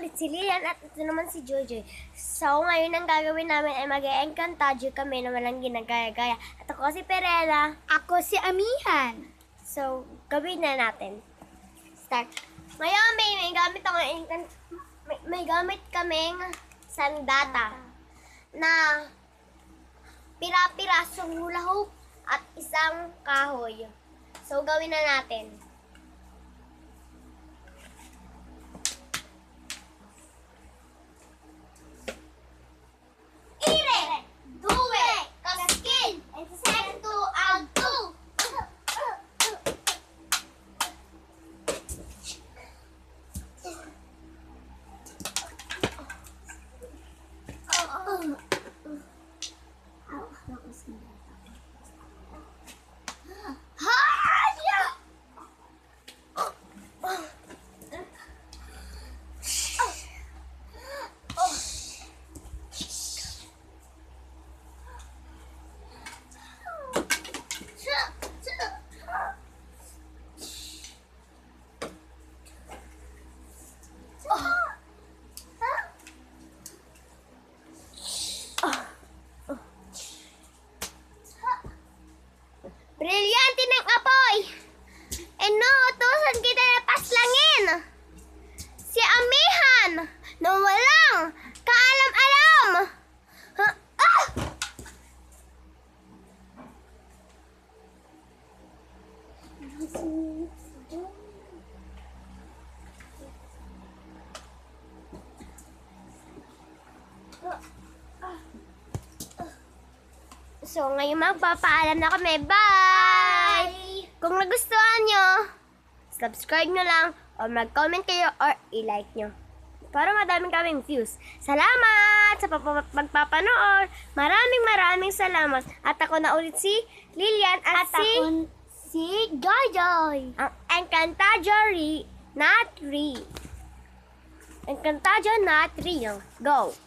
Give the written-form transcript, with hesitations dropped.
ulit si Lilian at ito naman si Jojoy. So, ngayon ang gagawin namin ay mag-e-encantadyo kami na walang ginagaya-gaya. At ako si Perela. Ako si Amihan. So, gawin na natin. Start. Ngayon, may gamit kaming sandata na pira-pirasong hula hoop at isang kahoy. So, gawin na natin. Ire! Duwe! Kaskin! And sento agto! Brilyante ng apoy! Inuutusan kita na paslangin! Si Amihan na walang kaalam-alam! Ah! So, ngayon magpapaalam na kami. Bye! Kung nagustuhan nyo, subscribe nyo lang o mag-comment kayo or i-like nyo. Para madaming kaming views. Salamat sa pagpapanood. Maraming salamat. At ako na ulit si Lilian at Si Jojoy. ang Encantadyo na 3. Encantadyo na 3. Go!